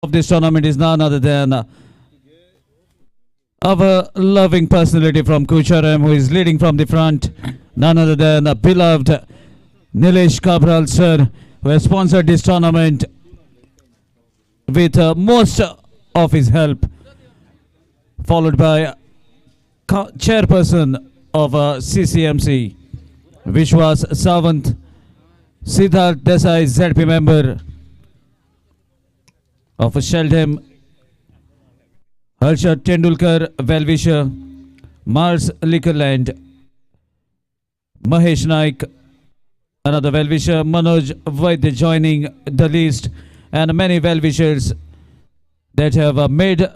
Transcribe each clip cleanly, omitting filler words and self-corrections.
of this tournament is none other than our loving personality from Kucharam, who is leading from the front, none other than beloved Nilesh Cabral sir, who has sponsored this tournament with most of his help, followed by chairperson of CCMC, Vishwas Savant, Siddharth Desai, ZP member of Sheldham, Harsha Tendulkar, well-wisher, Mars Liquorland, Mahesh Naik, another well-wisher, Manoj Vaidya joining the list, and many well-wishers that have made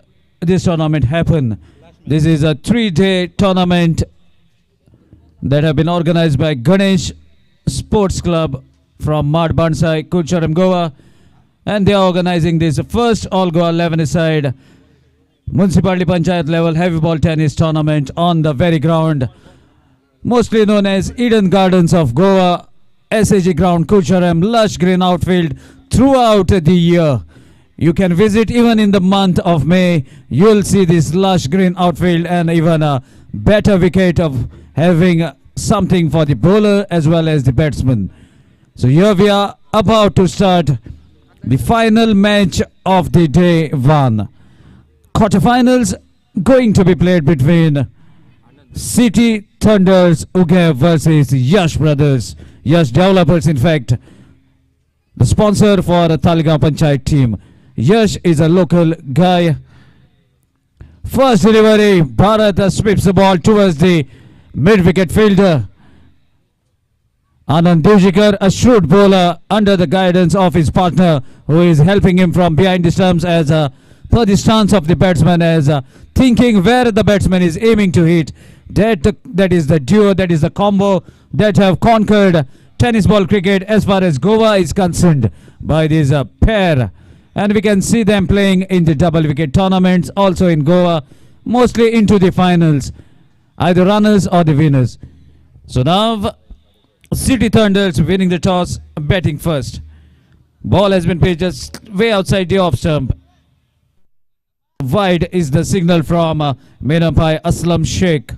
this tournament happen. This is a 3-day tournament that have been organized by Ganesh Sports Club from Mad Bansai, Kucharam, Goa, and they are organizing this first All Goa 11-a-side Municipality Panchayat level heavy ball tennis tournament on the very ground, mostly known as Eden Gardens of Goa, SAG ground, Kucharam, lush green outfield throughout the year. You can visit even in the month of May. You'll see this lush green outfield and even a better wicket of having something for the bowler as well as the batsman. So here we are about to start the final match of the day one. Quarterfinals going to be played between City Thunders Uge versus Yash Brothers. Yash Developers, in fact, the sponsor for the Goa Panchayat team. Yash is a local guy. First delivery, Bharat sweeps the ball towards the mid-wicket fielder. Anand Devjikar, a shrewd bowler under the guidance of his partner, who is helping him from behind the stumps as per the stance of the batsman, as thinking where the batsman is aiming to hit. That is the duo, that is the combo that have conquered tennis ball cricket as far as Goa is concerned by this pair. And we can see them playing in the double wicket tournaments also in Goa, mostly into the finals, either runners or the winners. So now City Thunders winning the toss, batting first. Ball has been pitched just way outside the off stump. Wide is the signal from main umpire Aslam Sheikh.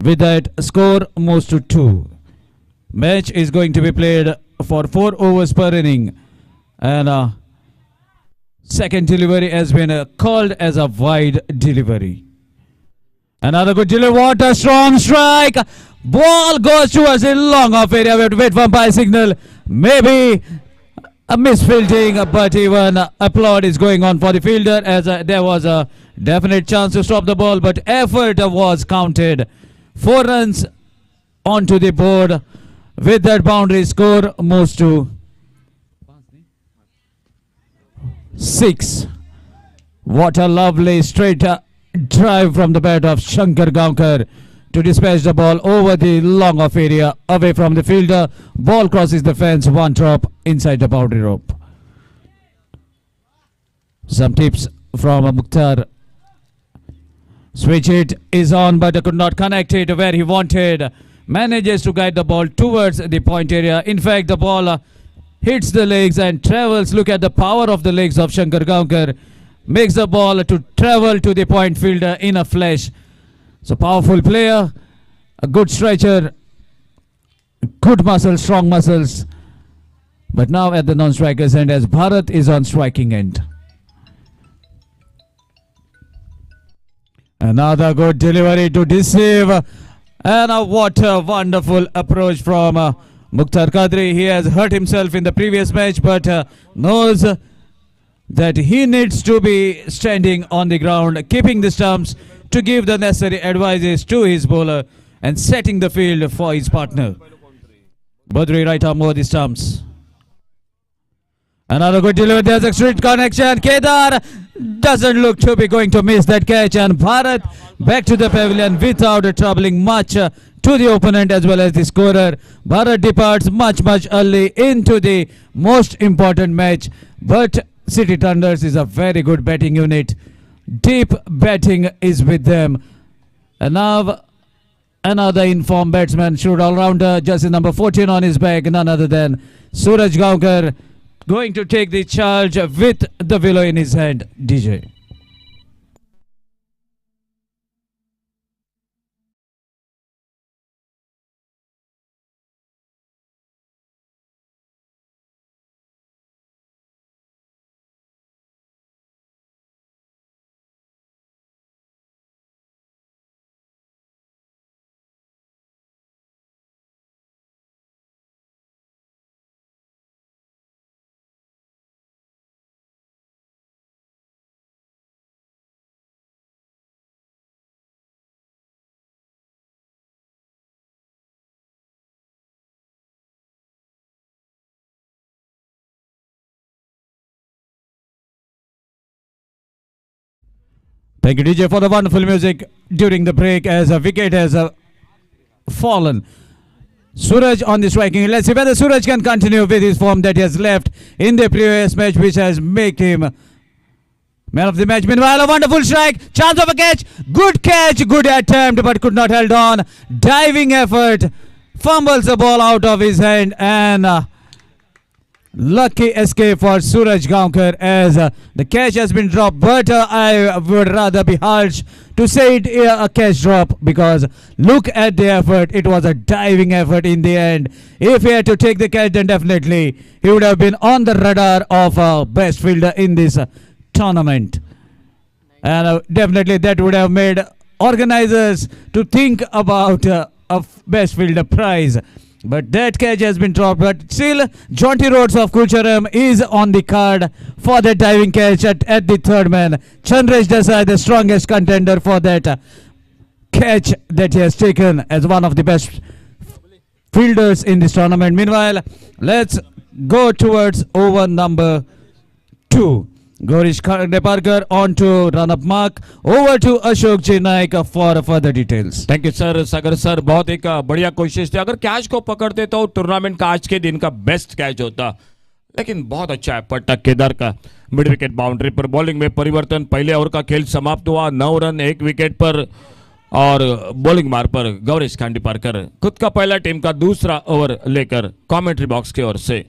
With that, score moves to 2. Match is going to be played for 4 overs per inning. And second delivery has been called as a wide delivery. Another good delivery. What a strong strike. Ball goes towards the long off area. We have to wait for umpire signal. Maybe a misfielding, but even applaud is going on for the fielder, as there was a definite chance to stop the ball, but effort was counted. 4 runs onto the board. With that, boundary score moves to 6. What a lovely straight drive from the bat of Shankar Gaonkar to dispatch the ball over the long off area, away from the fielder. Ball crosses the fence, 1 drop inside the boundary rope. Some tips from Mukhtar. Switch hit is on, but could not connect it where he wanted. Manages to guide the ball towards the point area. In fact, the ball hits the legs and travels. Look at the power of the legs of Shankar Gaonkar. Makes the ball to travel to the point fielder in a flash. So powerful player, a good stretcher, good muscles, strong muscles. But now at the non-striker's end, as Bharat is on striking end. Another good delivery to deceive. And what a wonderful approach from Mukhtar Qadri. He has hurt himself in the previous match, but knows that he needs to be standing on the ground, keeping the stumps to give the necessary advices to his bowler and setting the field for his partner. Badri right arm over the stumps. Another good delivery. There's a straight connection. Kedar doesn't look to be going to miss that catch, and Bharat back to the pavilion without troubling much to the opponent as well as the scorer. Bharat departs much early into the most important match, but City Thunders is a very good batting unit. Deep batting is with them. And now another informed batsman, shrewd all-rounder, jersey number 14 on his back, none other than Suraj Gaonkar. going to take the charge with the willow in his hand. DJ. Thank you, DJ, for the wonderful music during the break as a wicket has fallen. Suraj on the striking. Let's see whether Suraj can continue with his form that he has left in the previous match, which has made him man of the match. Meanwhile, a wonderful strike. Chance of a catch. Good catch. Good attempt, but could not held on. Diving effort. Fumbles the ball out of his hand, and lucky escape for Suraj Gaonkar as the catch has been dropped, but I would rather be harsh to say it a catch drop, because look at the effort. It was a diving effort in the end. If he had to take the catch, then definitely he would have been on the radar of best fielder in this tournament, and definitely that would have made organizers to think about a best fielder prize. But that catch has been dropped. But still, Jaunty Rhodes of Kulcharam is on the card for the diving catch at the third man. Chandresh Desai, the strongest contender for that catch that he has taken as one of the best fielders in this tournament. Meanwhile, let's go towards over number 2. Gorish Deparkar on to run-up mark. Over to Ashok J Naik for further details. Thank you sir. Sagar sir, बहुत एक बढ़िया कोशिश थी. अगर catch को पकड़ते तो tournament का आज के दिन का बेस्ट कैच होता, लेकिन बहुत अच्छा है पट्टा केदार का. मिड विकेट बाउंड्री पर बॉलिंग में परिवर्तन. पहले ओवर का खेल समाप्त हुआ. 9 रन 1 विकेट पर, और बॉलिंग मार पर गौरीश खांडीपारकर खुद का पहला टीम का दूसरा ओवर लेकर कमेंट्री बॉक्स की ओर से.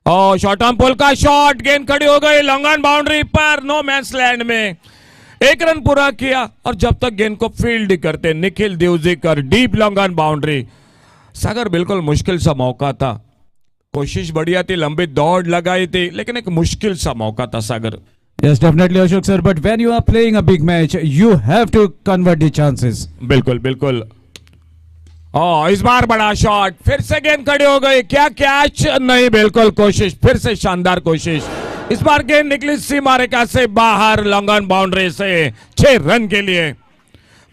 और शॉर्ट आर्म पुल का शॉट, गेंद खड़ी हो गई लॉन्ग ऑन बाउंड्री पर. नो मैंस लैंड में 1 रन पूरा किया, और जब तक गेंद को फील्ड करते Nikhil Devjikar deep long on boundary. Sagar बिल्कुल मुश्किल सा मौका था. कोशिश बढ़िया थी, लंबी दौड़ लगाई थी, लेकिन एक मुश्किल सा मौका था सागर. Yes, definitely Ashok sir, but when you are playing a big match, you have to convert the chances. बिल्कुल बिल्कुल. इस बार बड़ा शॉट, फिर से गेंद खड़ी हो गई. क्या कैच? नहीं, बिल्कुल कोशिश, फिर से शानदार कोशिश. इस बार गेंद निकली सीमा रेखा से बाहर लॉन्ग ऑन बाउंड्री से 6 रन के लिए.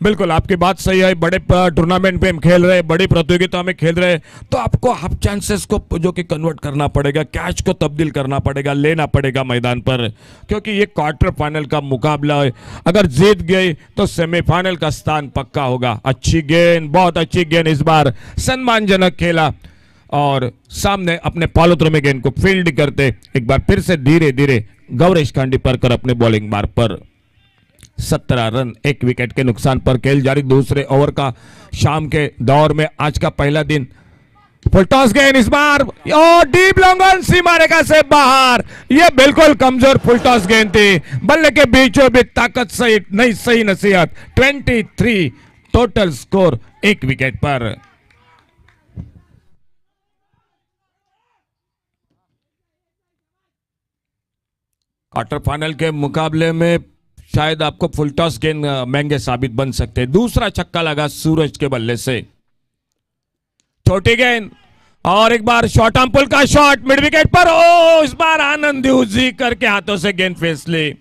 बिल्कुल आपकी बात सही है. बड़े टूर्नामेंट में हम खेल रहे, बड़ी प्रतियोगिता में खेल रहे, तो आपको हाफ चांसेस को जो कि कन्वर्ट करना पड़ेगा, कैच को तब्दील करना पड़ेगा, लेना पड़ेगा मैदान पर, क्योंकि ये क्वार्टर फाइनल का मुकाबला है. अगर जीत गई तो सेमीफाइनल का स्थान पक्का होगा. अच्छी गेंद, बहुत अच्छी गेंद. इस बार सम्मानजनक खेला, और सामने अपने पालोत्र में गेंद को फील्ड करते एक बार फिर से धीरे धीरे गौरीश खांडीपारकर अपने बॉलिंग मार पर 17 रन 1 विकेट के नुकसान पर खेल जारी. दूसरे ओवर का शाम के दौर में आज का पहला दिन. फुल टॉस गेंद इस बार, और डीप लॉन्ग ऑन सीमा रेखा से बाहर. यह बिल्कुल कमजोर फुल टॉस गेंद थी. बल्ले के बीचों बीच ताकत सहित नहीं, सही नसीहत. 23 टोटल स्कोर 1 विकेट पर. क्वार्टर फाइनल के मुकाबले में शायद आपको फुल टॉस गेंद महंगे साबित बन सकते हैं. दूसरा छक्का लगा सूरज के बल्ले से. छोटी गेंद, और एक बार शॉर्ट आर्म पुल का शॉट मिड विकेट पर. इस बार आनंद देवजीकर के हाथों से गेंद फिसली.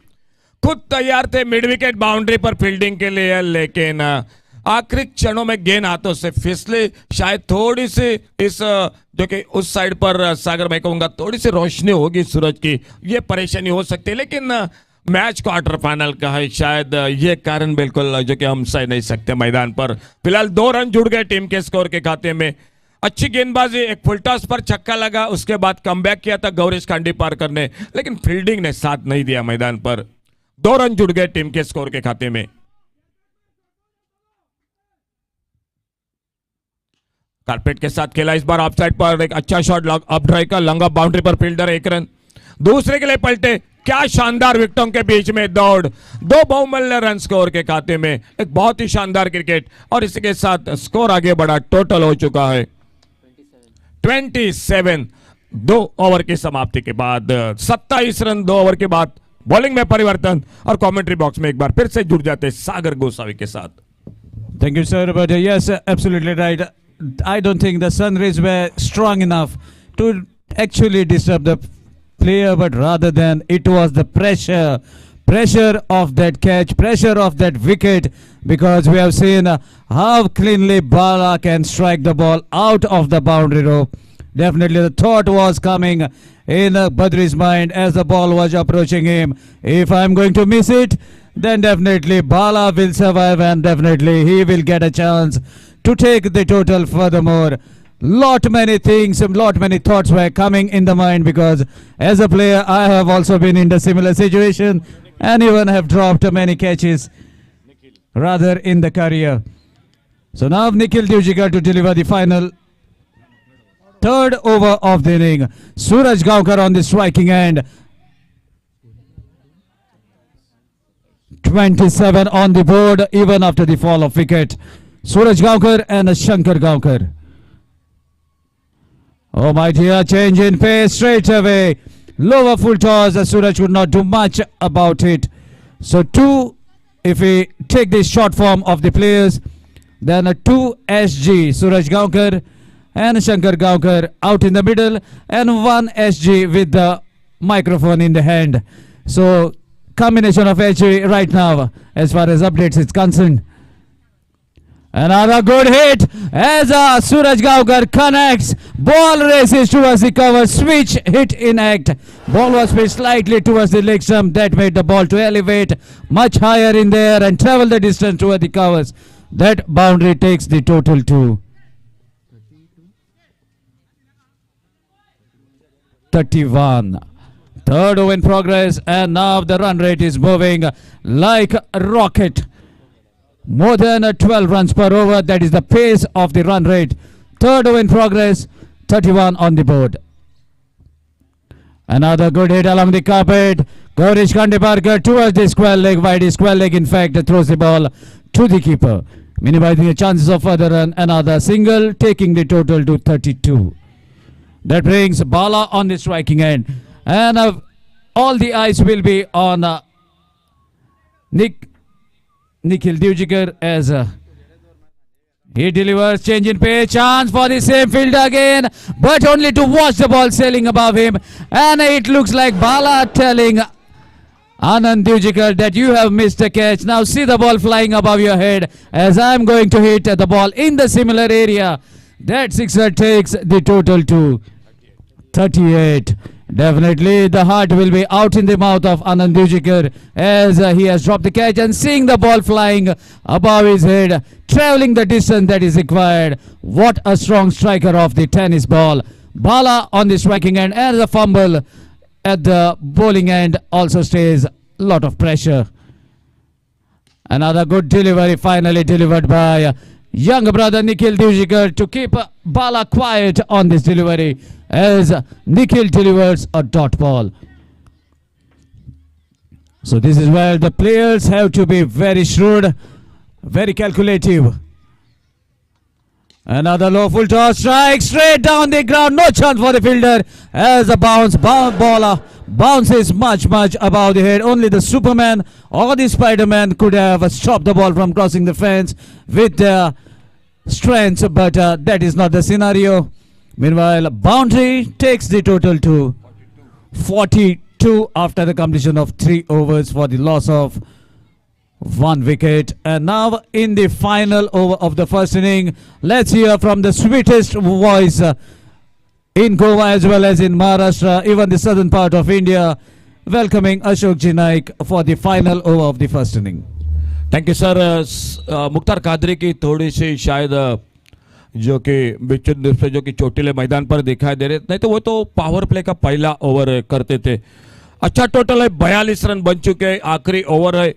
खुद तैयार थे मिड विकेट बाउंड्री पर फील्डिंग के लिए, लेकिन आखिरी क्षणों में गेंद हाथों से फिसली. शायद थोड़ी सी इस जो कि उस साइड पर सागर मैं कहूंगा थोड़ी सी रोशनी होगी सूरज की, ये परेशानी हो सकती है, लेकिन मैच क्वार्टर फाइनल का है. शायद ये कारण बिल्कुल जो कि हम सह नहीं सकते मैदान पर. फिलहाल 2 रन जुड़ गए टीम के स्कोर के खाते में. अच्छी गेंदबाजी, एक फुल टॉस पर छक्का लगा, उसके बाद कमबैक किया था गौरीश खांडीपारकर ने, लेकिन फील्डिंग ने साथ नहीं दिया मैदान पर. 2 रन जुड़ गए टीम के स्कोर के खाते में. कारपेट के साथ खेला, इस बार ऑफसाइड पर एक अच्छा शॉट अप ड्राइव का, लंग ऑफ बाउंड्री पर फील्डर 1 रन, दूसरे के लिए पलटे, क्या शानदार विकेटों के बीच में दौड़, 2 बहुमूल्य रन स्कोर के खाते में, एक बहुत ही शानदार क्रिकेट। और इसी के साथ स्कोर आगे बढ़ा, टोटल हो चुका है 27। 2 ओवर की समाप्ति के बाद 27 रन 2 ओवर के बाद। बॉलिंग में परिवर्तन और कमेंट्री बॉक्स में एक बार फिर से जुड़ जाते सागर गोसावी के साथ। Thank you, sir. But yes, absolutely right. I don't think the sun rays were strong enough to actually disturb the player, but rather than it was the pressure of that catch, pressure of that wicket, because we have seen how cleanly Bala can strike the ball out of the boundary rope. Definitely the thought was coming in Badri's mind as the ball was approaching him. If I'm going to miss it, then definitely Bala will survive and definitely he will get a chance to take the total. Furthermore, many thoughts were coming in the mind, because as a player I have also been in the similar situation and even have dropped many catches rather in the career. So now Nikhil Divjikar to deliver the final third over of the inning. Suraj Gaonkar on the striking end. 27 on the board even after the fall of wicket. Suraj Gaonkar and Shankar Gaonkar. Oh my dear, change in pace straight away. Lower full toss, Suraj could not do much about it. So 2, if we take the short form of the players, then a 2 SG, Suraj Gaonkar and Shankar Gaonkar out in the middle, and 1 SG with the microphone in the hand. So combination of SG right now as far as updates is concerned. Another good hit as Suraj Gaonkar connects. Ball races towards the cover. Switch hit in act. Ball was pitched slightly towards the leg stump. That made the ball to elevate much higher in the air and travel the distance toward the covers. That boundary takes the total to 31. Third over in progress, and now the run rate is moving like a rocket. More than 12 runs per over, that is the pace of the run rate. Third over in progress, 31 on the board. Another good hit along the carpet. Gaurish Kandiparkar towards the square leg, wide square leg in fact, throws the ball to the keeper, minimizing the chances of further run. Another single, taking the total to 32. That brings Bala on the striking end. And all the eyes will be on Nikhil Divjikar as he delivers, change in pace, chance for the same fielder again, but only to watch the ball sailing above him. And it looks like Bala telling Anand Divjikar that you have missed a catch. Now see the ball flying above your head as I'm going to hit the ball in the similar area. That sixer takes the total to 38. Definitely the heart will be out in the mouth of Anand Divjikar as he has dropped the catch and seeing the ball flying above his head, traveling the distance that is required. What a strong striker of the tennis ball. Bala on the striking end, and the fumble at the bowling end also stays a lot of pressure. Another good delivery finally delivered by young brother Nikhil Divjikar to keep Bala quiet on this delivery as Nikhil delivers a dot ball. So this is where the players have to be very shrewd, very calculative. Another low full toss, strike straight down the ground, no chance for the fielder as the ball bounces much above the head. Only the Superman or the Spider-Man could have stopped the ball from crossing the fence with their strength, but that is not the scenario. Meanwhile, boundary takes the total to 42 after the completion of 3 overs for the loss of 1 wicket. And now in the final over of the first inning, let's hear from the sweetest voice in Goa as well as in Maharashtra, even the southern part of India, welcoming Ashok Ji Naik for the final over of the first inning. Thank you sir. Mukhtar Qadri की थोड़ी सी शायद जो कि विचित्र रूप से जो कि चोटिले मैदान पर दिखाई दे रहे, नहीं तो वो तो पावर प्ले का पहला ओवर करते थे। अच्छा टोटल है, 42 रन बन चुके हैं, आखिरी ओवर है।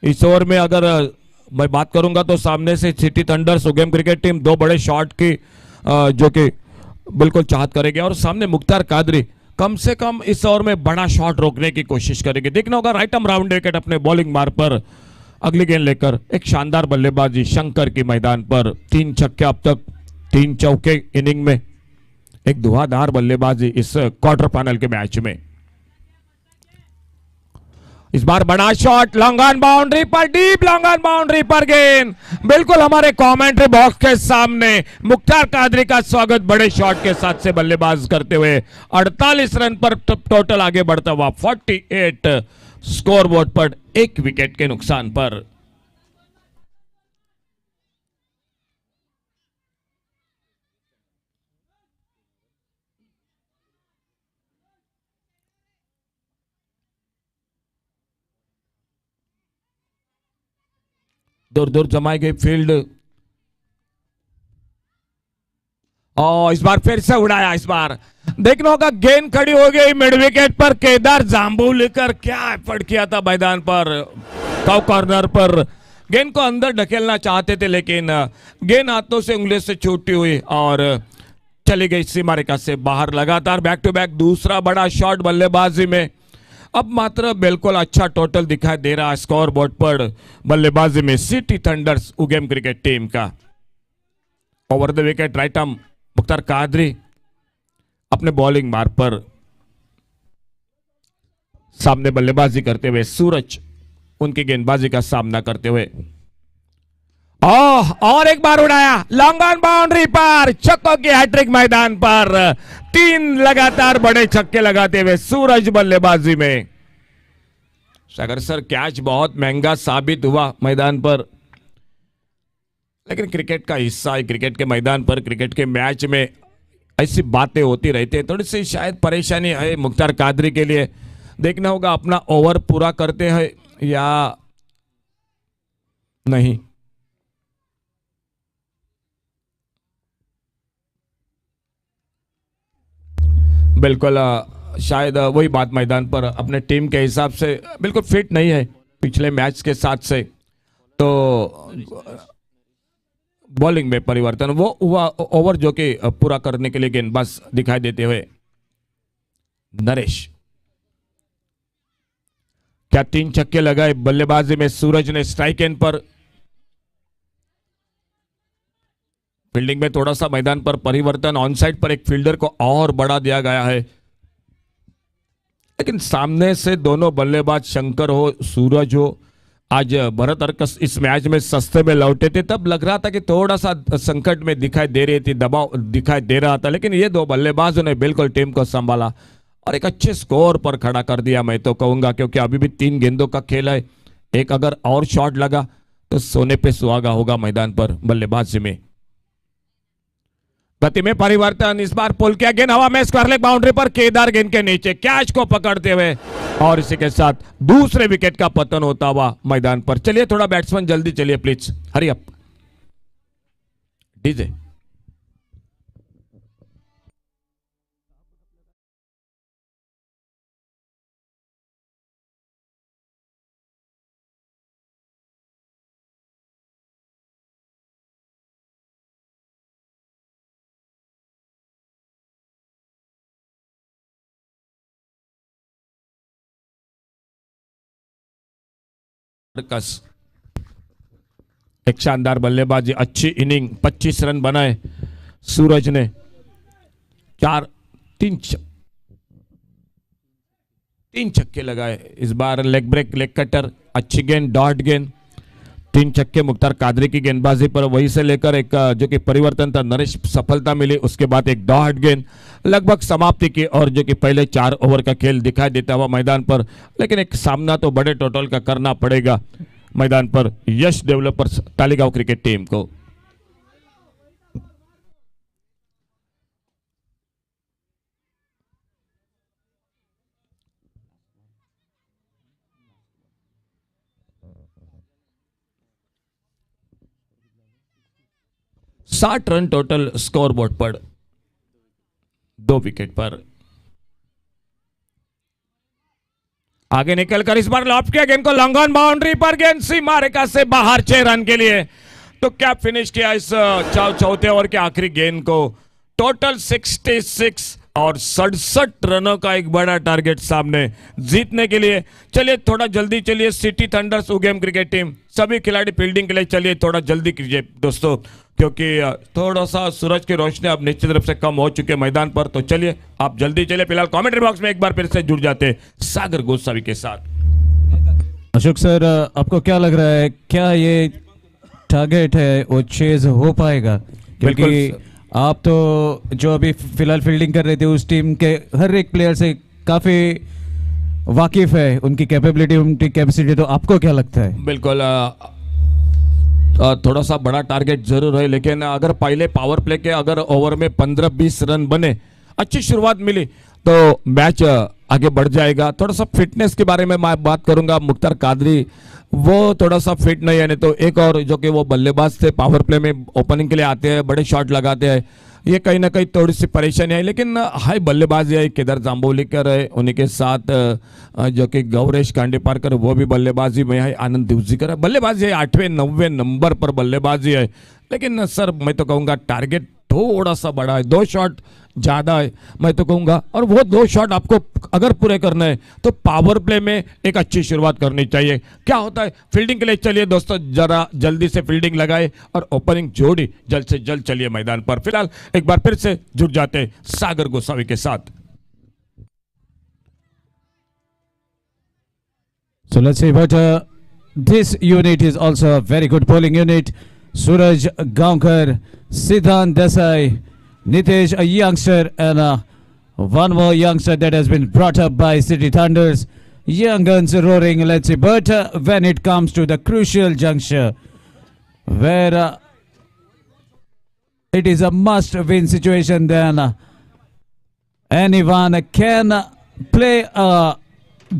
इस ओवर में अगर मैं बात करूंगा तो सामने से सिटी थंडर सुगम क्रिकेट टीम 2 बड़े शॉट की जो कि बिल्कुल चाहत करेंगे। और सामने मुख्तार कादरी कम से कम इस ओवर में बड़ा शॉट रोकने की कोशिश करेंगे। देखना होगा राइट आर्म राउंड विकेट अपने बॉलिंग मार पर अगली गेंद लेकर एक शानदार बल्लेबाजी शंकर की मैदान पर 3 छक्के अब तक 3 चौके इनिंग में, एक धुआंधार बल्लेबाजी इस क्वार्टर फाइनल के मैच में। इस बार बड़ा शॉट लॉन्ग ऑन बाउंड्री पर, डीप लॉन्ग ऑन बाउंड्री पर गेंद बिल्कुल हमारे कमेंट्री बॉक्स के सामने। मुख्तार कादरी का स्वागत बड़े शॉट के साथ से बल्लेबाज करते हुए 48 रन पर टोटल आगे बढ़ता हुआ 48 स्कोरबोर्ड पर 1 विकेट के नुकसान पर। दूर दूर जमाई गई फील्ड और इस बार फिर से उड़ाया। इस बार देखना होगा गेंद खड़ी हो गई मिड विकेट पर। केदार जाम्बू लेकर क्या एफर्ट किया था मैदान पर, कव कॉर्नर पर गेंद को अंदर ढकेलना चाहते थे लेकिन गेंद हाथों से उंगली से छूटी हुई और चली गई सीमा रेखा से बाहर। लगातार बैक टू बैक दूसरा बड़ा शॉट बल्लेबाजी में। अब मात्र बिल्कुल अच्छा टोटल दिखाई दे रहा है स्कोर बोर्ड पर बल्लेबाजी में सिटी थंडर्स उगेम क्रिकेट टीम का। Over the wicket right arm Mukhtar Qadri अपने बॉलिंग मार्ग पर सामने बल्लेबाजी करते हुए सूरज उनकी गेंदबाजी का सामना करते हुए और एक बार उड़ाया लॉन्ग ऑन बाउंड्री पर, छक्कों की हैट्रिक मैदान पर। 3 लगातार बड़े छक्के लगाते हुए सूरज बल्लेबाजी में। सागर सर कैच बहुत महंगा साबित हुआ मैदान पर, लेकिन क्रिकेट का हिस्सा है। क्रिकेट के मैदान पर क्रिकेट के मैच में ऐसी बातें होती रहती है। थोड़ी सी शायद परेशानी है मुख्तार कादरी के लिए। देखना होगा अपना ओवर पूरा करते हैं या नहीं। बिल्कुल शायद वही बात मैदान पर अपने टीम के हिसाब से बिल्कुल फिट नहीं है पिछले मैच के साथ से, तो बॉलिंग में परिवर्तन वो हुआ। ओवर जो कि पूरा करने के लिए गेंदबाज दिखाई देते हुए नरेश। क्या 3 छक्के लगाए बल्लेबाजी में सूरज ने स्ट्राइक एंड पर। फील्डिंग में थोड़ा सा मैदान पर परिवर्तन, ऑन साइड पर एक फील्डर को और बढ़ा दिया गया है, लेकिन सामने से दोनों बल्लेबाज शंकर हो सूरज हो, आज भरत अर्कस इस मैच में सस्ते में लौटे थे। तब लग रहा था कि थोड़ा सा संकट में दिखाई दे रही थी, दबाव दिखाई दे रहा था, लेकिन ये 2 बल्लेबाजों ने बिल्कुल टीम को संभाला और एक अच्छे स्कोर पर खड़ा कर दिया मैं तो कहूंगा, क्योंकि अभी भी 3 गेंदों का खेल है। एक अगर और शॉट लगा तो सोने पे सुहागा होगा मैदान पर बल्लेबाजी में। गति में परिवर्तन, इस बार पुल किया गेंद हवा में स्क्वायर लेग बाउंड्री पर, केदार गेंद के नीचे कैच को पकड़ते हुए और इसी के साथ दूसरे विकेट का पतन होता हुआ मैदान पर। चलिए थोड़ा बैट्समैन जल्दी चलिए प्लीज, हरी अप डीजे। एक शानदार बल्लेबाजी, अच्छी इनिंग, 25 रन बनाए सूरज ने। 3 छक्के लगाए। इस बार लेग ब्रेक, लेग कटर, अच्छी गेंद, डॉट गेंद, 3 छक्के मुख्तार कादरी की गेंदबाजी पर। वहीं से लेकर एक जो कि परिवर्तन था नरेश, सफलता मिली, उसके बाद एक डॉट गेंद लगभग समाप्ति की और जो कि पहले 4 ओवर का खेल दिखाई देता हुआ मैदान पर। लेकिन एक सामना तो बड़े टोटल का करना पड़ेगा मैदान पर यश डेवलपर्स तालिगांव क्रिकेट टीम को। साठ रन टोटल स्कोर बोर्ड पर, 2 विकेट पर। आगे निकलकर इस बार लॉफ्ट किया गेंद को लॉन्ग ऑन बाउंड्री पर, गेंद सीमा रेखा से बाहर 6 रन के लिए। तो क्या फिनिश किया इस चौथे ओवर के आखिरी गेंद को। टोटल 66 और 67 रनों का एक बड़ा टारगेट सामने जीतने के लिए। चलिए थोड़ा जल्दी चलिए, सिटी थंडर्स उगेम क्रिकेट टीम सभी खिलाड़ी फील्डिंग के लिए चलिए थोड़ा जल्दी कीजिए दोस्तों, क्योंकि थोड़ा सा सूरज की रोशनी अब निश्चित रूप से कम हो चुके मैदान पर। तो चलिए आप जल्दी चलिए। फिलहाल कमेंट्री बॉक्स में एक बार फिर से जुड़ जाते हैं सागर गोस्वामी के साथ। अशोक सर, आपको क्या लग रहा है, क्या ये टारगेट है वो चेज हो पाएगा? क्योंकि आप तो जो अभी फिलहाल फील्डिंग कर रहे थे उस टीम के हर एक प्लेयर से काफी वाकिफ है, उनकी कैपेबिलिटी, उनकी कैपेसिटी, तो आपको क्या लगता है? बिल्कुल थोड़ा सा बड़ा टारगेट जरूर है, लेकिन अगर पहले पावर प्ले के अगर ओवर में 15-20 रन बने, अच्छी शुरुआत मिली तो मैच आगे बढ़ जाएगा। थोड़ा सा फिटनेस के बारे में मैं बात करूंगा। मुख्तार कादरी वो थोड़ा सा फिट नहीं है, नहीं तो एक और जो कि वो बल्लेबाज थे पावर प्ले में ओपनिंग के लिए आते हैं, बड़े शॉट लगाते हैं, ये कहीं ना कहीं थोड़ी सी परेशानी है। लेकिन हाई बल्लेबाजी है, केदार जांबोलीकर है, उन्हीं के साथ जो कि गौरेश कांडेपारकर वो भी बल्लेबाजी में है, आनंद दिवजीकर है बल्लेबाजी है, 8वें 9वें नंबर पर बल्लेबाजी है। लेकिन सर मैं तो कहूँगा टारगेट थोड़ा सा बड़ा है, 2 शॉट ज़्यादा है मैं तो कहूँगा, और वो 2 शॉट आपको अगर पूरे करने हैं तो पावर प्ले में एक अच्छी शुरुआत करनी चाहिए। क्या होता है फील्डिंग के लिए चलिए दोस्तों, जरा जल्दी से फील्डिंग लगाए और ओपनिंग जोड़ी जल्द से जल्द चलिए मैदान पर। फिलहाल एक बार फिर से जुड़ जाते हैं सागर गोस्वामी के साथ। So let's see, but this unit is also a very good bowling unit. Suraj Gaonkar, Siddhant Desai, Nitesh, a youngster, and one more youngster that has been brought up by City Thunders. Young guns roaring, let's see. But when it comes to the crucial juncture, where it is a must-win situation, then anyone can play a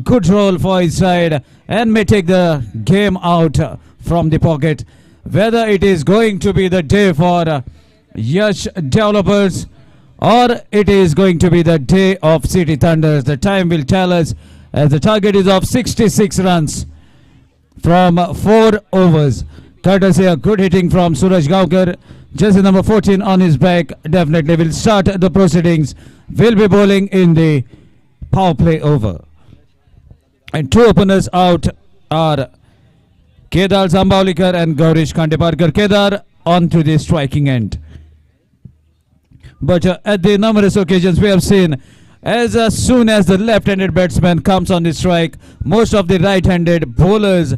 good role for his side and may take the game out from the pocket. Whether it is going to be the day for Yash developers or it is going to be the day of City Thunders, the time will tell us, as the target is of 66 runs from 4 overs. Courtesy a good hitting from Suraj Gaonkar. Jersey number 14 on his back definitely will start the proceedings. Will be bowling in the power play over. And 2 openers out are Kedar Zambaulikar and Gaurish Kandeparkar. Kedar on to the striking end. But at the numerous occasions we have seen, as soon as the left-handed batsman comes on the strike, most of the right-handed bowlers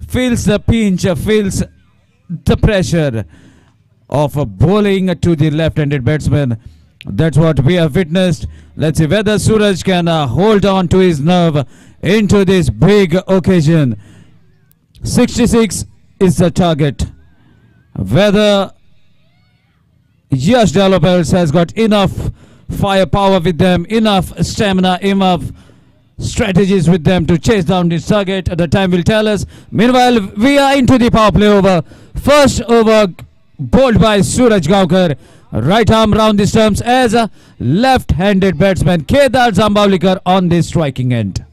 feels the pinch, feels the pressure of bowling to the left-handed batsman. That's what we have witnessed. Let's see whether Suraj can hold on to his nerve into this big occasion. 66 is the target. Whether Yash developers has got enough firepower with them, enough stamina, enough strategies with them to chase down this target, the time will tell us. Meanwhile, we are into the power play over. First over bowled by Suraj Gaonkar. Right arm round the stumps as a left-handed batsman Kedar Zambaulikar on the striking end.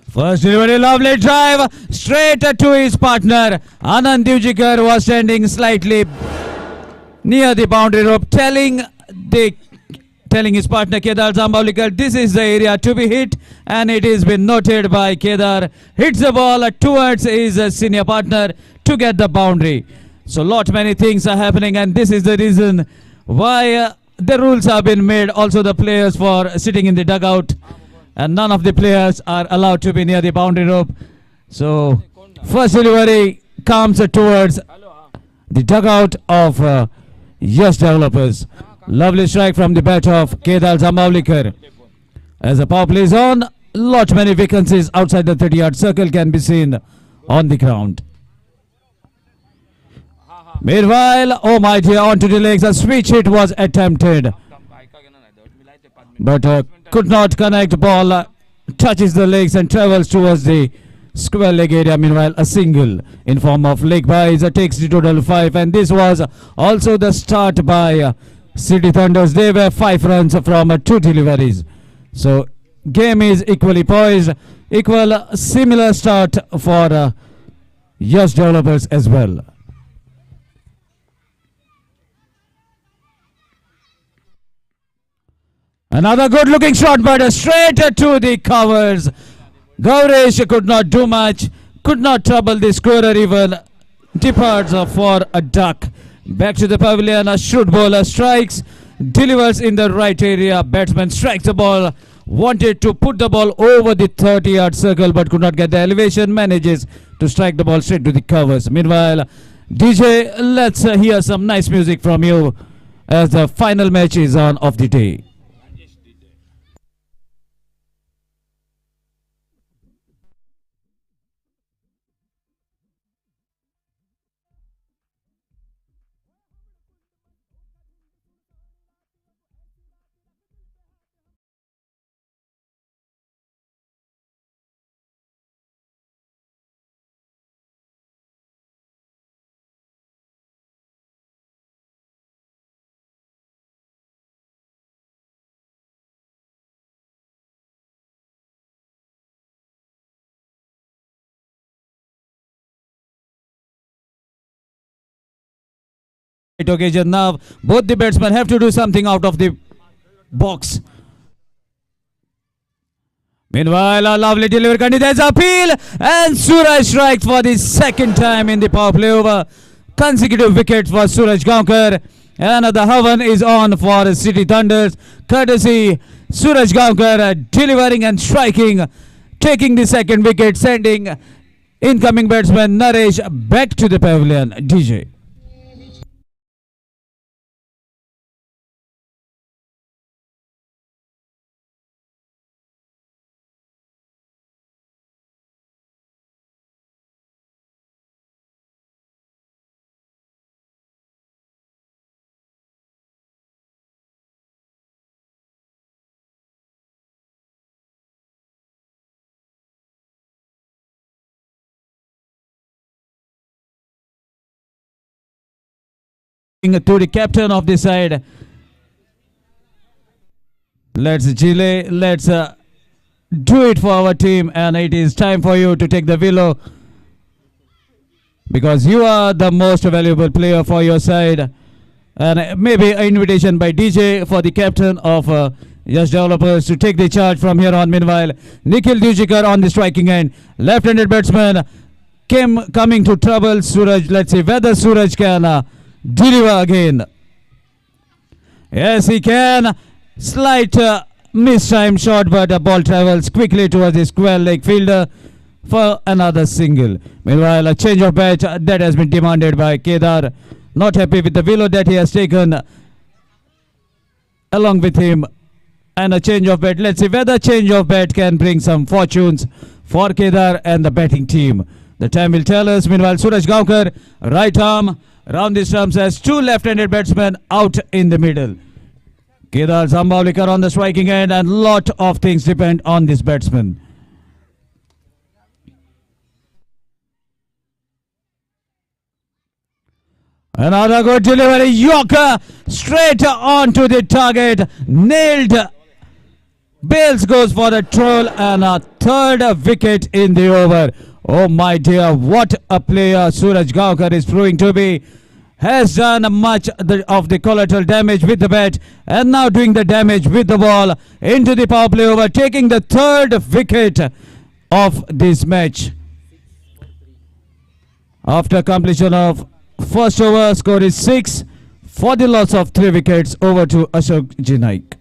First delivery, lovely drive straight to his partner. Anand Divjikar was standing slightly near the boundary rope, telling his partner Kedar Zambaulikar, this is the area to be hit, and it has been noted by Kedar. Hits the ball towards his senior partner to get the boundary. So many things are happening, and this is the reason why the rules have been made. Also the players for sitting in the dugout, and none of the players are allowed to be near the boundary rope. So first delivery comes towards the dugout of Yash developers. Lovely strike from the bat of Kedar Zambaulikar. As the power play is on, many vacancies outside the 30-yard circle can be seen on the ground. Meanwhile, oh my dear, onto the legs, a switch hit was attempted, but could not connect. Ball touches the legs and travels towards the square leg area. Meanwhile, a single in form of leg byes takes the total 5, and this was also the start by City Thunders. They were 5 runs from 2 deliveries. So game is equally poised. equal similar start for Yash developers as well. Another good looking shot, but straight to the covers. Gauresh could not do much, could not trouble the scorer even. Departs for a duck. Back to the pavilion, a shoot bowler strikes, delivers in the right area. Batsman strikes the ball, wanted to put the ball over the 30-yard circle but could not get the elevation, manages to strike the ball straight to the covers. Meanwhile, DJ, let's hear some nice music from you as the final match is on of the day. Occasion now, both the batsmen have to do something out of the box. Meanwhile, a lovely delivery continues. Appeal and Suraj strikes for the second time in the power play over. Consecutive wickets for Suraj Gaonkar. And the Havan is on for City Thunders. Courtesy Suraj Gaonkar delivering and striking, taking the second wicket, sending incoming batsman Naresh back to the pavilion. DJ. To the captain of the side. Let's Chile, let's do it for our team, and it is time for you to take the willow because you are the most valuable player for your side. And maybe an invitation by DJ for the captain of Yash Developers to take the charge from here on. Meanwhile, Nikhil Dujikar on the striking end, left-handed batsman coming to trouble Suraj. Let's see whether Suraj can deliver again. Yes, he can. Slight mistimed shot, but the ball travels quickly towards the square leg fielder for another single. Meanwhile, a change of bat that has been demanded by Kedar. Not happy with the willow that he has taken along with him. And a change of bat. Let's see whether change of bat can bring some fortunes for Kedar and the batting team. The time will tell us. Meanwhile, Suraj Gaonkar, right arm, round the stumps as two left-handed batsmen out in the middle. Kedar Zambavlikar on the striking end, and lot of things depend on this batsman. Another good delivery. Yorker straight onto the target. Nailed. Bales goes for the troll and a third wicket in the over. Oh my dear, what a player Suraj Gaonkar is proving to be. Has done much of the collateral damage with the bat and now doing the damage with the ball into the power play over, taking the third wicket of this match. After completion of first over, score is 6 for the loss of 3 wickets. Over to Ashok Jinaik.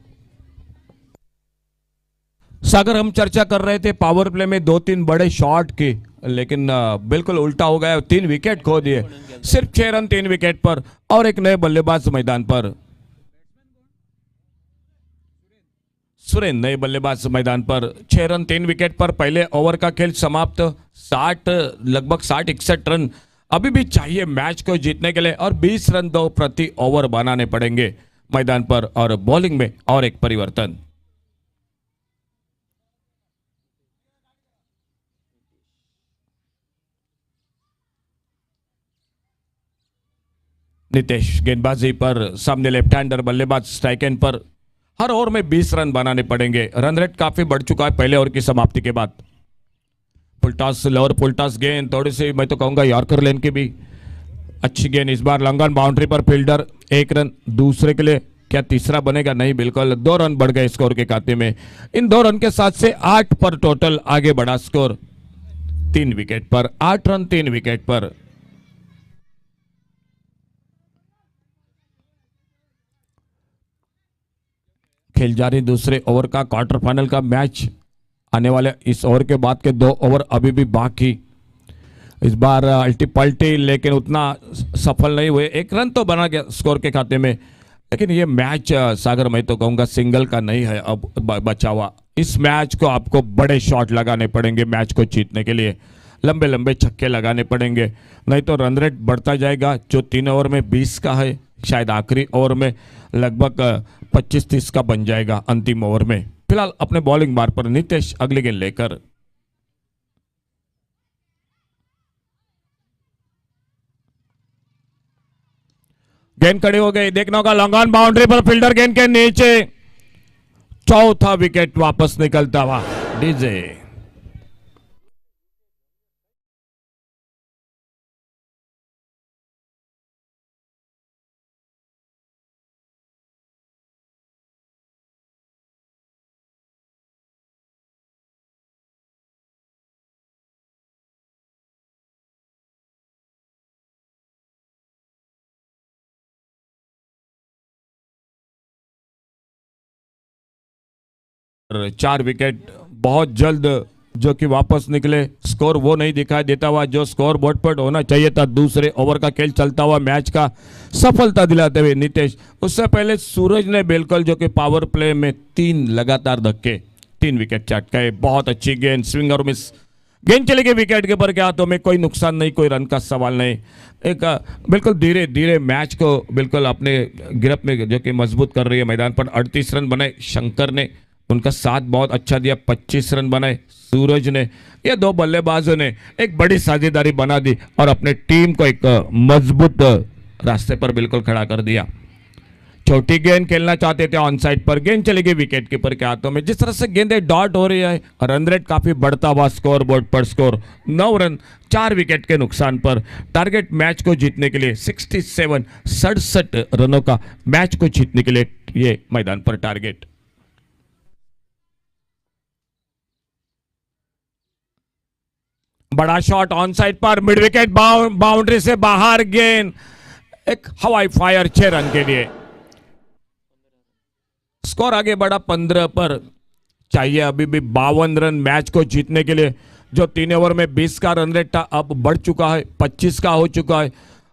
सागर, हम चर्चा कर रहे थे power play में 2-3 बड़े shot की, लेकिन बिल्कुल उल्टा हो गया। 3 विकेट खो दिए, सिर्फ 6 रन 3 विकेट पर और एक नए बल्लेबाज मैदान पर। सुरेन नए बल्लेबाज मैदान पर, 6 रन 3 विकेट पर पहले ओवर का खेल समाप्त। लगभग 60-61 रन अभी भी चाहिए मैच को जीतने के लिए और 20 रन 2 प्रति ओवर बनाने पड़ेंगे मैदान पर। और बॉलिंग में और एक परिवर्तन। नितेश गेंदबाजी पर, सामने लेफ्ट हैंडर बल्लेबाज स्ट्राइक एंड पर। हर ओवर में 20 रन बनाने पड़ेंगे। रन रेट काफी बढ़ चुका है पहले ओवर की समाप्ति के बाद। फुलटॉस लोअर फुलटॉस गेंद, थोड़ी सी मैं तो कहूंगा यॉर्कर लेन की भी अच्छी गेंद। इस बार लॉन्ग ऑन बाउंड्री पर फील्डर 1 रन, दूसरे के लिए क्या तीसरा बनेगा? नहीं, बिल्कुल 2 रन बढ़ गए स्कोर के खाते में। इन 2 रन के साथ से 8 पर टोटल आगे बढ़ा स्कोर 3 विकेट पर, 8 रन 3 विकेट पर। खेल जारी दूसरे ओवर का क्वार्टर फाइनल का मैच आने वाले इस ओवर के बाद के 2 ओवर अभी भी बाकी। इस बार अल्टी पल्टी लेकिन उतना सफल नहीं हुए। 1 रन तो बना गया स्कोर के खाते में, लेकिन ये मैच सागर मैं तो कहूंगा सिंगल का नहीं है अब बचा हुआ। इस मैच को आपको बड़े शॉट लगाने पड़ेंगे मैच को जीतने के लिए, लंबे लंबे छक्के लगाने पड़ेंगे, नहीं तो रन रेट बढ़ता जाएगा। जो 3 ओवर में 20 का है, शायद आखिरी ओवर में लगभग 25-30 का बन जाएगा अंतिम ओवर में। फिलहाल अपने बॉलिंग बार पर नितेश अगले गेंद लेकर। गेंद खड़ी हो गई, देखना होगा लॉन्ग ऑन बाउंड्री पर फील्डर गेंद के नीचे, चौथा विकेट वापस निकलता हुआ डीजे। चार विकेट बहुत जल्द जो कि वापस निकले। स्कोर वो नहीं दिखाई देता हुआ जो स्कोर बोर्ड पर होना चाहिए था। दूसरे ओवर का खेल चलता हुआ मैच का सफलता दिलाते हुए नितेश। उससे पहले सूरज ने बिल्कुल जो कि पावर प्ले में 3 लगातार धक्के, 3 विकेट चटकाए। बहुत अच्छी गेंद, स्विंग और मिस गेंद चली गई विकेट के ऊपर के हाथों में। कोई नुकसान नहीं, कोई रन का सवाल नहीं। एक बिल्कुल धीरे धीरे मैच को बिल्कुल अपने गिरफ्त में जो कि मजबूत कर रही है मैदान पर। 38 रन बनाए शंकर ने, उनका साथ बहुत अच्छा दिया। 25 रन बनाए सूरज ने। ये 2 बल्लेबाजों ने एक बड़ी साझेदारी बना दी और अपने टीम को एक मजबूत रास्ते पर बिल्कुल खड़ा कर दिया। छोटी गेंद खेलना चाहते थे ऑन साइड पर, गेंद चली गई विकेट कीपर के हाथों में। जिस तरह से गेंदें डॉट हो रही है, रन रेट काफी बढ़ता हुआ स्कोर बोर्ड पर। स्कोर 9 रन 4 विकेट के नुकसान पर। टारगेट मैच को जीतने के लिए 67 रनों का मैच को जीतने के लिए ये मैदान पर टारगेट। बड़ा शॉट ऑन साइड पर, मिड विकेट बाउंड्री से बाहर गेंद, एक हवाई फायर 6 रन के लिए। स्कोर आगे बढ़ा 15 पर। चाहिए अभी भी 52 रन मैच को जीतने के लिए। जो 3 ओवर में 20 का रन रेट था अब बढ़ चुका है, 25 का हो चुका है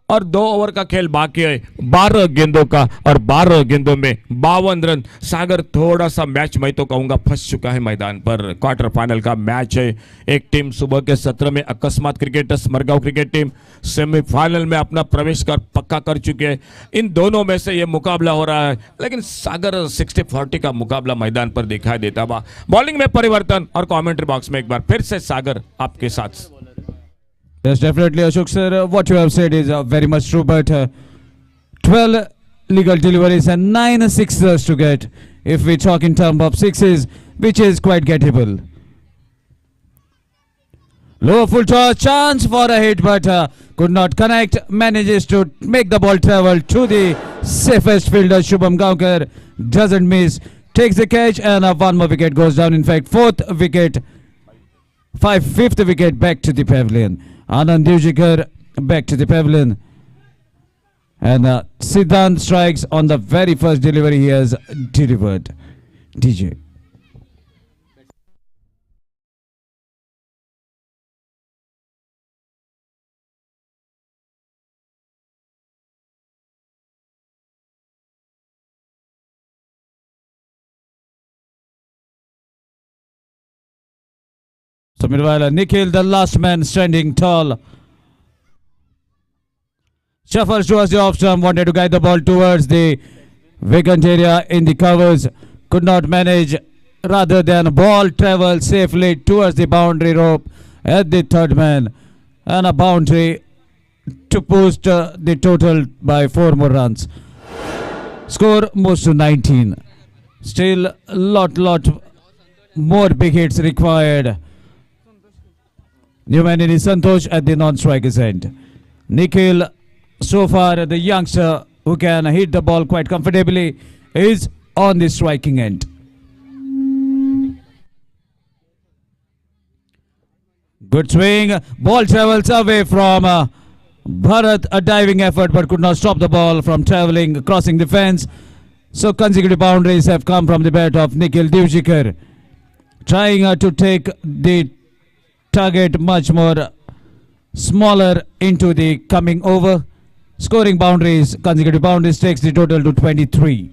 और 2 ओवर का खेल बाकी है। 12 गेंदों का और 12 गेंदों में 52 रन। सागर थोड़ा सा मैच मैं तो कहूंगा फंस चुका है मैदान पर। क्वार्टर फाइनल का मैच है। एक टीम सुबह के सत्र में अकस्मात cricketers Margao cricket team semifinal में अपना प्रवेश कर पक्का कर चुके हैं। इन दोनों में से ये मुकाबला हो रहा है, लेकिन सागर 60-40 का मुकाबला मैदान पर दिखाई देता हुआ। बॉलिंग में परिवर्तन और कॉमेंट्री बॉक्स में एक बार फिर से सागर आपके साथ। Yes, definitely, Ashok sir. What you have said is very much true. But 12 legal deliveries and 9 sixes to get. If we talk in terms of sixes, which is quite gettable. Low full toss, chance for a hit, but could not connect. Manages to make the ball travel to the safest fielder. Shubham Gaonkar doesn't miss. Takes the catch and one more wicket goes down. In fact, fifth wicket back to the pavilion. Anand Divjikar back to the pavilion. And Siddhant strikes on the very first delivery he has delivered. DJ. So meanwhile, Nikhil, the last man standing tall, shuffles towards the off stump, wanted to guide the ball towards the vacant area in the covers, could not manage. Rather than ball travel safely towards the boundary rope at the third man, and a boundary to boost the total by 4 more runs. Score moves to 19. Still lot more big hits required. New man in is Santosh at the non-striker's end. Nikhil, so far the youngster who can hit the ball quite comfortably, is on the striking end. Good swing. Ball travels away from Bharat. A diving effort but could not stop the ball from traveling, crossing the fence. So consecutive boundaries have come from the bat of Nikhil Divjikar. Trying to take the target much more smaller into the coming over. Scoring boundaries, consecutive boundaries takes the total to 23.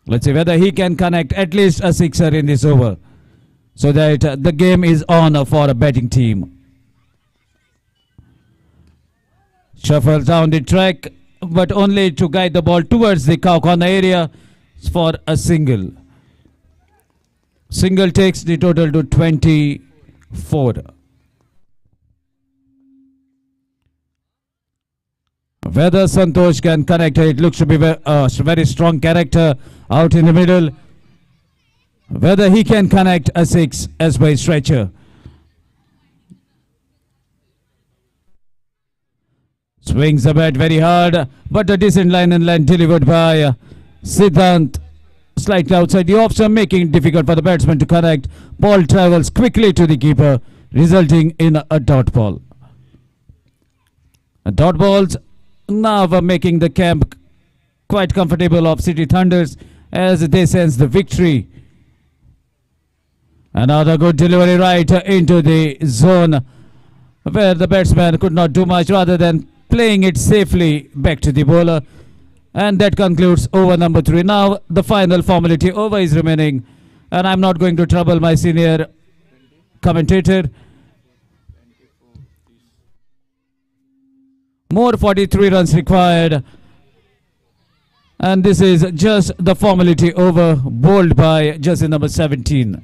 Let's see whether he can connect at least a sixer in this over, so that the game is on for a batting team. Shuffles down the track, but only to guide the ball towards the cow corner area for a single. Single takes the total to 24. Whether Santosh can connect, it looks to be a very strong character out in the middle. Whether he can connect a six as by stretcher. Swings the bat very hard, but a decent line and length delivered by Siddhant. Slightly outside the off stump, making it difficult for the batsman to connect. Ball travels quickly to the keeper, resulting in a dot ball. Dot balls now making the camp quite comfortable of City Thunders as they sense the victory. Another good delivery right into the zone where the batsman could not do much rather than playing it safely back to the bowler. And that concludes over number 3. Now the final formality over is remaining, and I'm not going to trouble my senior commentator. More 43 runs required, and this is just the formality over, bowled by jersey number 17.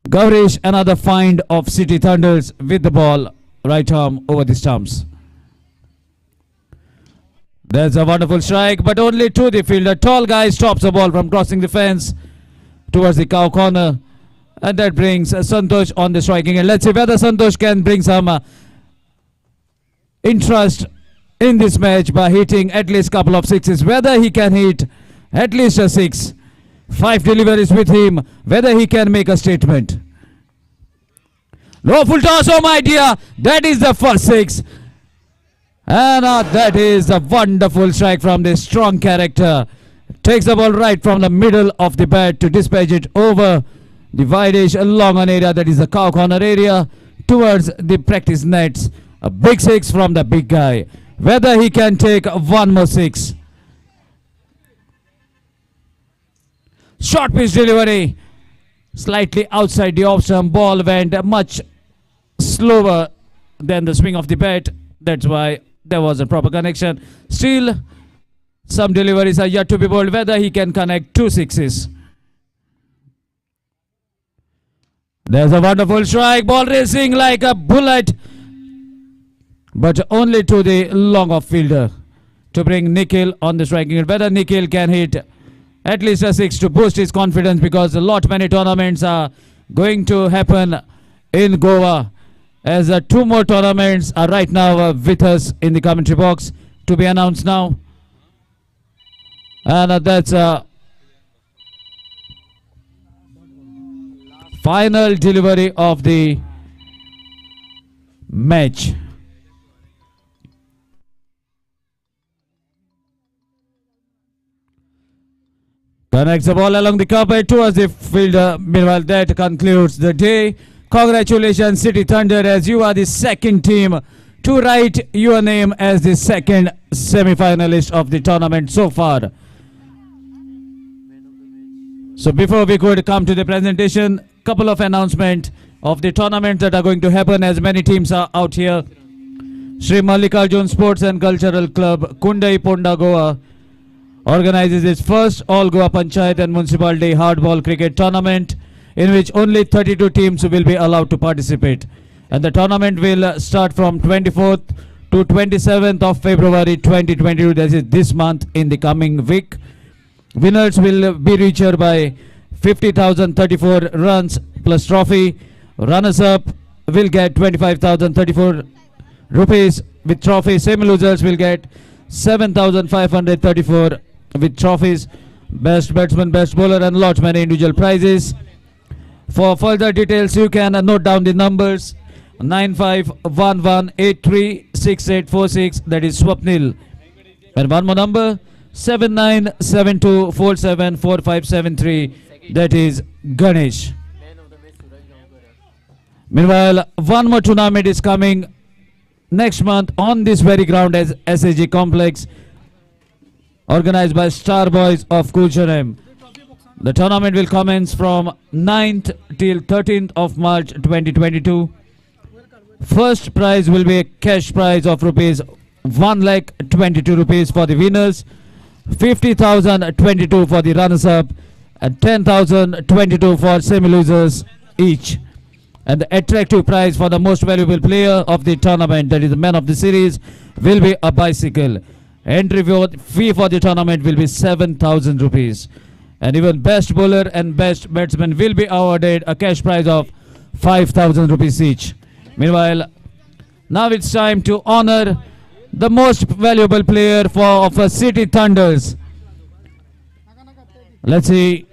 Gaurish, another find of City Thunders with the ball, right arm over the stumps. There's a wonderful strike, but only to the fielder. Tall guy stops the ball from crossing the fence towards the cow corner, and that brings Santosh on the striking. And let's see whether Santosh can bring some interest in this match by hitting at least a couple of sixes. Whether he can hit at least a six. 5 deliveries with him. Whether he can make a statement. Low full toss, oh my dear, that is the first six. And that is a wonderful strike from this strong character. Takes the ball right from the middle of the bat to dispatch it over the wideish long an area, that is the cow corner area, towards the practice nets. A big six from the big guy. Whether he can take one more six. Short pitch delivery. Slightly outside the off stump. Ball went much slower than the swing of the bat. That's why there was a proper connection. Still, some deliveries are yet to be bowled. Whether he can connect 2 sixes. There's a wonderful strike. Ball racing like a bullet, but only to the long off fielder to bring Nikhil on the striking. Whether Nikhil can hit at least a 6 to boost his confidence, because a lot many tournaments are going to happen in Goa, as 2 more tournaments are right now with us in the commentary box to be announced now. And that's final delivery of the match. Connects the ball along the carpet towards the fielder. Meanwhile, that concludes the day. Congratulations, City Thunder, as you are the second team to write your name as the second semi-finalist of the tournament so far. So before we could come to the presentation, couple of announcements of the tournaments that are going to happen, as many teams are out here. Sri Mallikarjun Sports and Cultural Club, Kundai, Ponda, Goa, organizes its first all Goa Panchayat and Municipality hardball cricket tournament, in which only 32 teams will be allowed to participate. And the tournament will start from 24th to 27th of February 2022, that is this month, in the coming week. Winners will be reached by 50,034 runs plus trophy. Runners up will get 25,034 rupees with trophy. Semi-losers will get 7,534 with trophies. Best batsman, best bowler, and lots many individual prizes. For further details, you can note down the numbers: 9511836846. That is Swapnil, and one more number: 7972474573. That is Ganesh. Meanwhile, one more tournament is coming next month on this very ground as SAG Complex, organized by Star Boys of Kulcharam. The tournament will commence from 9th till 13th of March 2022. First prize will be a cash prize of rupees 1,22,000 rupees for the winners, 50,022 for the runners-up, and 10,022 for semi-losers each. And the attractive prize for the most valuable player of the tournament, that is the man of the series, will be a bicycle. Entry fee for the tournament will be 7,000 rupees. And even best bowler and best batsman will be awarded a cash prize of 5,000 rupees each. Meanwhile, now it's time to honor the most valuable player of City Thunders. Let's see.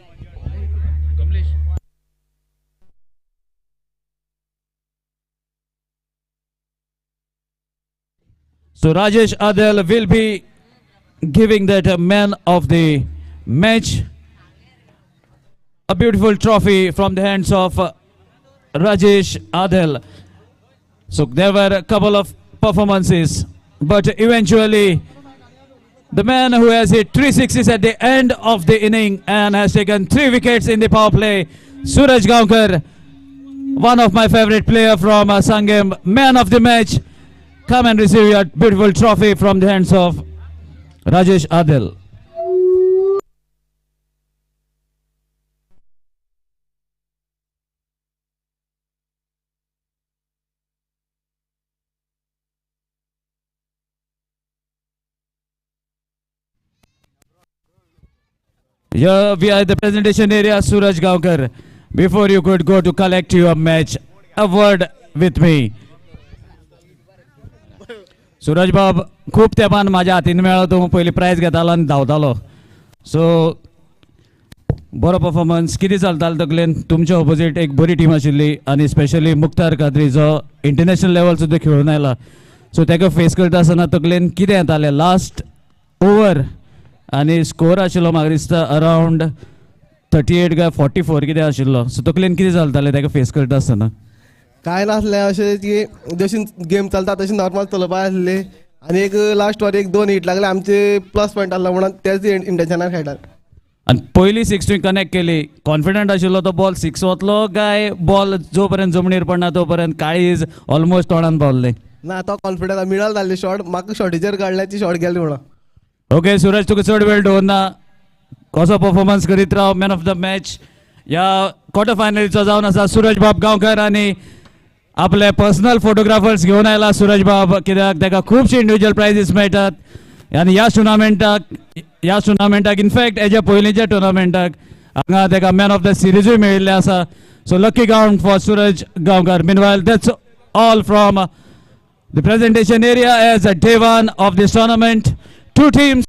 So Rajesh Adel will be giving that man of the match a beautiful trophy from the hands of Rajesh Adel. So there were a couple of performances, but eventually the man who has hit 360s at the end of the inning and has taken 3 wickets in the power play, Suraj Gaonkar, one of my favorite player from Sangam, man of the match. Come and receive your beautiful trophy from the hands of Rajesh Adel. Here we are at the presentation area, Suraj Gaonkar. Before you could go to collect your match, a word with me. Suraj Bab, खूप तेंपान माझ्या हातीन मेळ्ळो तूं पयलीं prize घेतालो आनी धांवतालो. सो बरो परफॉर्मन्स कितें चलतालो तकलेन? तुमच्या ऑपोजीट एक बरी टीम आशिल्ली आनी स्पेशली मुख्तार कादरी जो इंटरनॅशनल लेवल सुद्दां खेळून आयला. सो ताका फेस करता आसतना तकलेन कितें येतालें? लास्ट ओवर आनी स्कोर आशिल्लो म्हाका दिसता अरावंड 38 काय 44 कितें आशिल्लो. सो तकलेन कितें चलतालें ताका फेस करता आसतना? काय नासलें अशें की जशी गेम चलता तशी नॉर्मल चलोवपा आसली आनी एक लास्ट वर 1-2 हीट लागले आमचे प्लस पॉयंट आसलो म्हणून तेच इंटेन्शनान खेळटात. आनी पयली 6 तुवें कनेक्ट केली, कॉन्फिडंट आशिल्लो तो बॉल 6 वतलो काय बॉल जो पर्यंत जमनीर पडना तो पर्यंत काळीज ऑलमोस्ट तोंडान पावल्लें? ना तो कॉन्फिडंस मिडल जाल्ली शॉट म्हाका शॉटीचेर काडले ती शॉट गेली म्हणून. ओके सूरज, तुका चड वेळ दवरना, कसो परफॉर्मन्स करीत Rao. Man of the match या क्वॉर्टर फायनलीचो जावन आसा सूरज बाब गांवकर आनी आपले पर्सनल फोटोग्राफर्स घेवन आयला सूरज बाब, कित्याक ताका खुबशे इंडिविज्युअल प्रायजीस मेळटात आनी ह्या टुर्नामेंटाक इनफॅक्ट हेज्या पयलींच्या टुर्नामेंटाक हांगा ताका मॅन ऑफ द सिरीजूय मेळिल्लें आसा. So lucky Gawand for Suraj Gaonkar. Meanwhile that's all from the presentation area as a day 1 of this tournament. 2 teams